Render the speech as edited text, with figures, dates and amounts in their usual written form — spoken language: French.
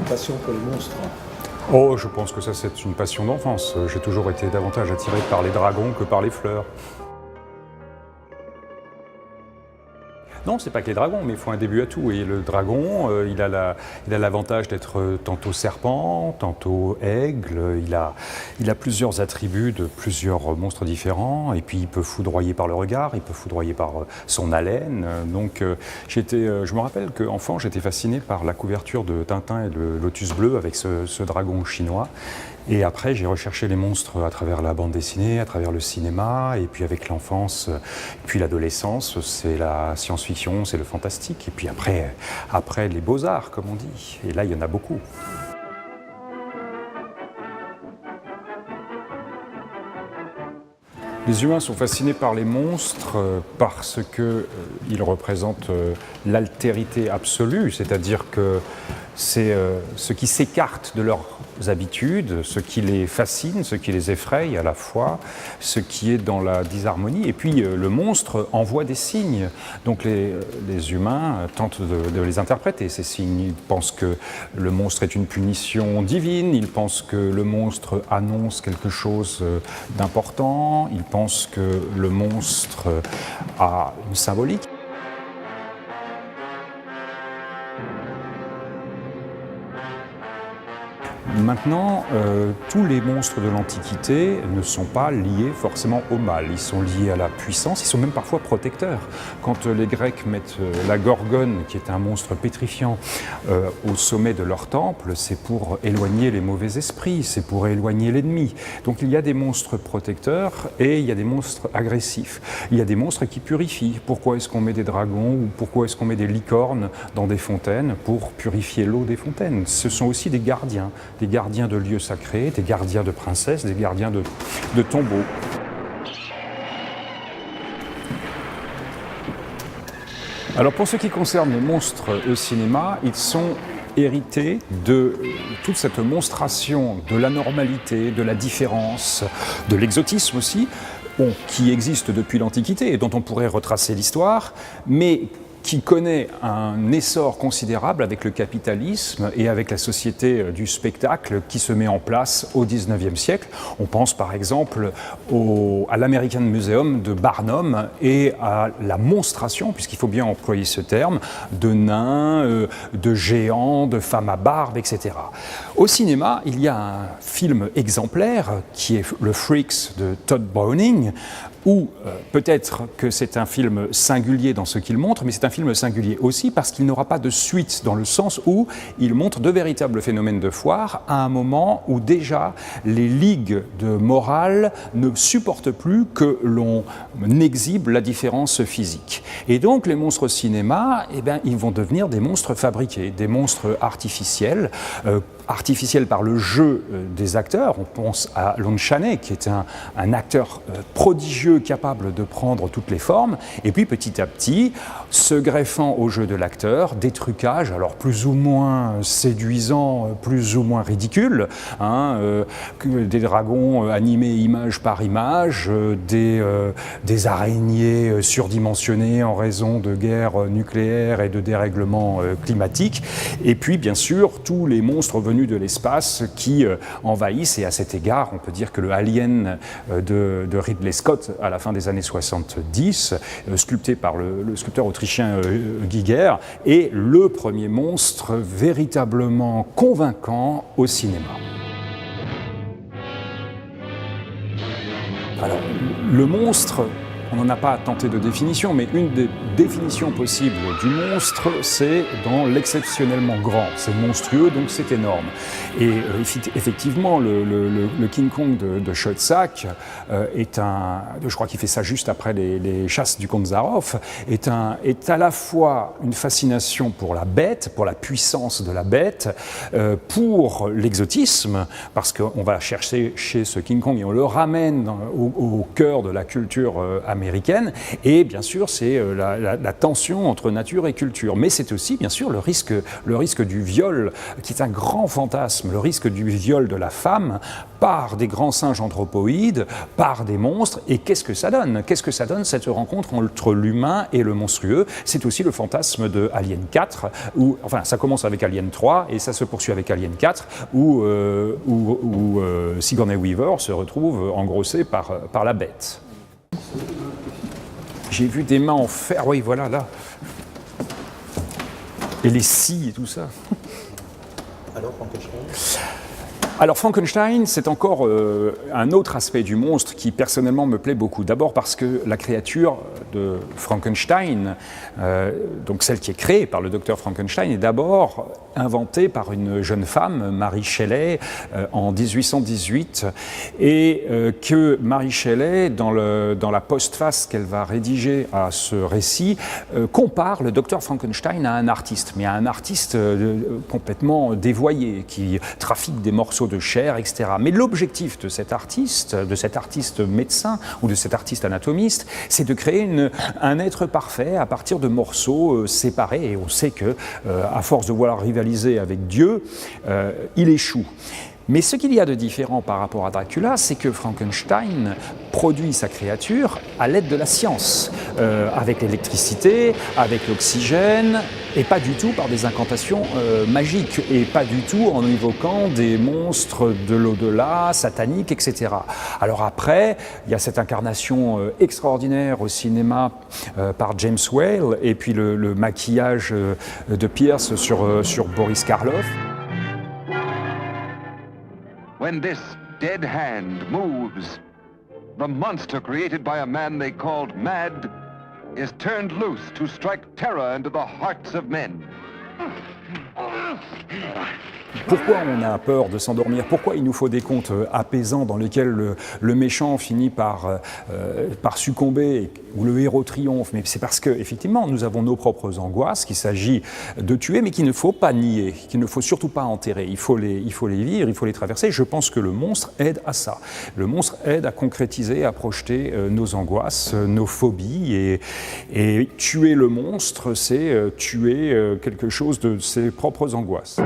passion pour les monstres? Oh, je pense que ça c'est une passion d'enfance. J'ai toujours été davantage attiré par les dragons que par les fleurs. Non, c'est pas que les dragons, mais il faut un début à tout. Et le dragon, il a l'avantage d'être tantôt serpent, tantôt aigle. Il a plusieurs attributs de plusieurs monstres différents. Et puis il peut foudroyer par le regard, il peut foudroyer par son haleine. Donc je me rappelle qu'enfant, j'étais fasciné par la couverture de Tintin et le Lotus Bleu avec ce dragon chinois. Et après, j'ai recherché les monstres à travers la bande dessinée, à travers le cinéma, et puis avec l'enfance, puis l'adolescence, c'est la science-fiction, c'est le fantastique, et puis après les beaux-arts, comme on dit. Et là, il y en a beaucoup. Les humains sont fascinés par les monstres parce qu'ils représentent l'altérité absolue, c'est-à-dire que c'est ce qui s'écarte de leurs habitudes, ce qui les fascine, ce qui les effraie à la fois, ce qui est dans la disharmonie. Et puis le monstre envoie des signes. Donc les humains tentent de les interpréter, ces signes. Ils pensent que le monstre est une punition divine, ils pensent que le monstre annonce quelque chose d'important, ils pensent que le monstre a une symbolique. Maintenant, tous les monstres de l'Antiquité ne sont pas liés forcément au mal. Ils sont liés à la puissance, ils sont même parfois protecteurs. Quand les Grecs mettent la gorgone, qui est un monstre pétrifiant, au sommet de leur temple, c'est pour éloigner les mauvais esprits, c'est pour éloigner l'ennemi. Donc il y a des monstres protecteurs et il y a des monstres agressifs. Il y a des monstres qui purifient. Pourquoi est-ce qu'on met des dragons ou pourquoi est-ce qu'on met des licornes dans des fontaines? Pour purifier l'eau des fontaines. Ce sont aussi des gardiens de lieux sacrés, des gardiens de princesses, des gardiens de tombeaux. Alors pour ce qui concerne les monstres au cinéma, ils sont hérités de toute cette monstration de l'anormalité, de la différence, de l'exotisme aussi, qui existe depuis l'Antiquité et dont on pourrait retracer l'histoire, mais qui connaît un essor considérable avec le capitalisme et avec la société du spectacle qui se met en place au XIXe siècle. On pense par exemple à l'American Museum de Barnum et à la monstration, puisqu'il faut bien employer ce terme, de nains, de géants, de femmes à barbe, etc. Au cinéma, il y a un film exemplaire qui est le Freaks de Todd Browning, où peut-être que c'est un film singulier dans ce qu'il montre, mais c'est un film singulier aussi parce qu'il n'aura pas de suite, dans le sens où il montre de véritables phénomènes de foire à un moment où déjà les ligues de morale ne supportent plus que l'on exhibe la différence physique. Et donc les monstres au cinéma, ils vont devenir des monstres fabriqués, des monstres artificiels, artificiels par le jeu des acteurs. On pense à Lon Chaney, qui est un acteur prodigieux, capable de prendre toutes les formes, et puis petit à petit, se greffant au jeu de l'acteur, des trucages, alors plus ou moins séduisants, plus ou moins ridicules, des dragons animés image par image, des araignées surdimensionnées en raison de guerres nucléaires et de dérèglements climatiques, et puis bien sûr tous les monstres venus de l'espace qui envahissent, et à cet égard on peut dire que le Alien de Ridley Scott à la fin des années 70, sculpté par le sculpteur autrichien Giger, est le premier monstre véritablement convaincant au cinéma. Alors, le monstre, on n'en a pas tenté de définition, mais une des définitions possibles du monstre, c'est dans l'exceptionnellement grand. C'est monstrueux, donc c'est énorme. Et effectivement, le King Kong de Schoedsack je crois qu'il fait ça juste après les chasses du comte Zaroff, est à la fois une fascination pour la bête, pour la puissance de la bête, pour l'exotisme, parce qu'on va chercher chez ce King Kong et on le ramène au cœur de la culture américaine, américaine. Et bien sûr, c'est la tension entre nature et culture. Mais c'est aussi, bien sûr, le risque du viol, qui est un grand fantasme, le risque du viol de la femme par des grands singes anthropoïdes, par des monstres. Et qu'est-ce que ça donne? Qu'est-ce que ça donne, cette rencontre entre l'humain et le monstrueux? C'est aussi le fantasme de Alien 4, enfin, ça commence avec Alien 3 et ça se poursuit avec Alien 4, où Sigourney Weaver se retrouve engrossée par la bête. J'ai vu des mains en fer, oui, voilà, là. Et les scies et tout ça. Alors Frankenstein, c'est encore un autre aspect du monstre qui personnellement me plaît beaucoup. D'abord parce que la créature de Frankenstein, donc celle qui est créée par le docteur Frankenstein, est d'abord inventée par une jeune femme, Mary Shelley, en 1818, et que Mary Shelley, dans la postface qu'elle va rédiger à ce récit, compare le docteur Frankenstein à un artiste, mais à un artiste complètement dévoyé, qui trafique des morceaux de chair, etc. Mais l'objectif de cet artiste médecin ou de cet artiste anatomiste, c'est de créer un être parfait à partir de morceaux séparés. Et on sait que, à force de vouloir rivaliser avec Dieu, il échoue. Mais ce qu'il y a de différent par rapport à Dracula, c'est que Frankenstein produit sa créature à l'aide de la science, avec l'électricité, avec l'oxygène, et pas du tout par des incantations magiques, et pas du tout en évoquant des monstres de l'au-delà, sataniques, etc. Alors après, il y a cette incarnation extraordinaire au cinéma par James Whale, et puis le maquillage de Pierce sur Boris Karloff. When this dead hand moves, the monster created by a man they called Mad is turned loose to strike terror into the hearts of men. Pourquoi on a peur de s'endormir? Pourquoi il nous faut des contes apaisants dans lesquels le méchant finit par succomber ou le héros triomphe? Mais c'est parce qu'effectivement, nous avons nos propres angoisses qu'il s'agit de tuer, mais qu'il ne faut pas nier, qu'il ne faut surtout pas enterrer. Il faut les vivre, il faut les traverser. Je pense que le monstre aide à ça. Le monstre aide à concrétiser, à projeter nos angoisses, nos phobies. Et tuer le monstre, c'est tuer quelque chose de ses propres angoisses.